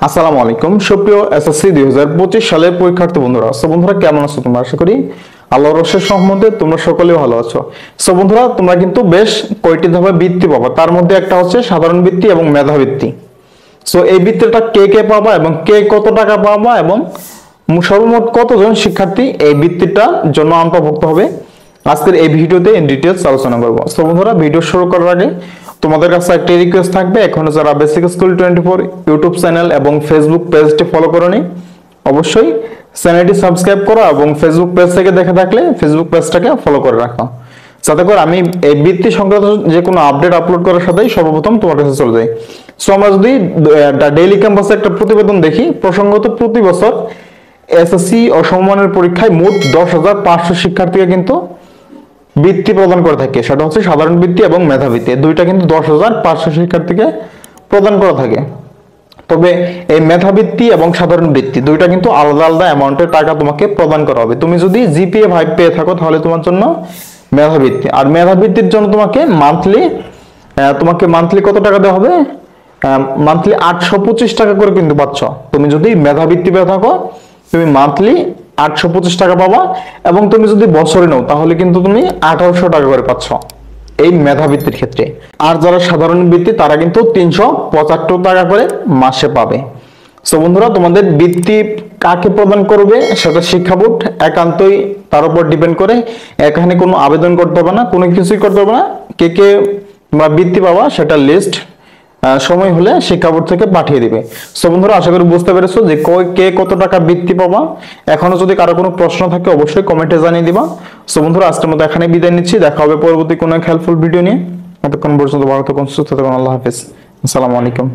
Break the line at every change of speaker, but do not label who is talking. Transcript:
আসসালামু আলাইকুম সুপ্রিয় এসএসসি 2025 সালের পরীক্ষার্থী বন্ধুরা। সো বন্ধুরা কেমন আছো তোমরা? আশা করি আল্লাহর অশেষ রহমতে তোমরা সকলেই ভালো আছো। সো বন্ধুরা তোমরা কিন্তু বেশ কয়টি ধাপে বৃত্তি পাবা, তার মধ্যে একটা হচ্ছে সাধারণ বৃত্তি এবং মেধাবৃত্তি। সো এই বৃত্তিটা কে কে পাবা এবং কে কত টাকা পাবা এবং সর্বমোট কতজন শিক্ষার্থী এই বৃত্তিটার জন্য অন্তর্ভুক্ত হবে, আজকের এই ভিডিওতে ইন ডিটেইলস আলোচনা করব। সো বন্ধুরা ভিডিও শুরু করার আগে তোমাদের কাছে একটা রিকোয়েস্ট থাকবে, এখনো যারা বেসিক স্কুল 24 ইউটিউব চ্যানেল এবং ফেসবুক পেজটি ফলো করোনি অবশ্যই চ্যানেলটি সাবস্ক্রাইব করো এবং ফেসবুক পেজ থেকে দেখে থাকলে ফেসবুক পেজটাকে ফলো করে রাখো, যাতে করে আমি এই বৃত্তি সংক্রান্ত যে কোনো আপডেট আপলোড করার সাথেই সর্বপ্রথম তোমার কাছে চলে যায়। সো আমরা যদি ডেইলি ক্যাম্পাসে একটা প্রতিবেদন দেখি, প্রসঙ্গত প্রতি বছর এসএসসি ও সমমানের পরীক্ষায় মোট 10,500 শিক্ষার্থীকে কিন্তু বৃত্তি প্রদান করে থাকে। সেটা হচ্ছে সাধারণ বৃত্তি এবং মেধাবৃত্তি, দুইটা কিন্তু 10,500 শিক্ষার্থীকে প্রদান করা থাকে। তবে এই মেধাবৃত্তি এবং সাধারণ বৃত্তি দুইটা কিন্তু আলাদা আলাদা অ্যামাউন্টের টাকা তোমাকে প্রদান করা হবে। তুমি যদি জিপিএ 5 পেয়ে থাকো তাহলে তোমার জন্য মেধাবৃত্তি, আর মেধাবৃত্তির জন্য তোমাকে মান্থলি কত টাকা দেওয়া হবে? মান্থলি 825 টাকা করে কিন্তু পাচ্ছ। তুমি যদি মেধাবৃত্তি পেয়ে থাকো তুমি মান্থলি 825 টাকা পাবা, এবং তুমি যদি বছরে নাও তাহলে কিন্তু তুমি 1800 টাকা করে পাচ্ছ এই মেধাবৃত্তির ক্ষেত্রে। আর যারা সাধারণ বৃত্তি তারা কিন্তু 375 টাকা করে মাসে পাবে। সো বন্ধুরা তোমাদের বৃত্তি কাকে প্রদান করবে সেটা শিক্ষা বোর্ড একান্তই তার উপর ডিপেন্ড করে। এখানে কোনো আবেদন করতে হবে না, কোনো কিছুই করতে হবে না। কে কে বৃত্তি পাবা সেটা লিস্ট সময় হলে শিক্ষা বোর্ড থেকে পাঠিয়ে দিবে। সো বন্ধুরা আশা করি বুঝতে পেরেছো যে কে কত টাকা বৃত্তি পাবা। এখনো যদি কারো কোনো প্রশ্ন থাকে অবশ্যই কমেন্টে জানিয়ে দিবা। সো বন্ধুরা আজকের মতো এখানে বিদায় নিচ্ছি, দেখা হবে পরবর্তী কোনো হেল্পফুল ভিডিও নিয়ে। এতক্ষণ পর্যন্ত ভালো থাকুন, সুস্থ থাকুন, আল্লাহ হাফেজ, আসসালামু আলাইকুম।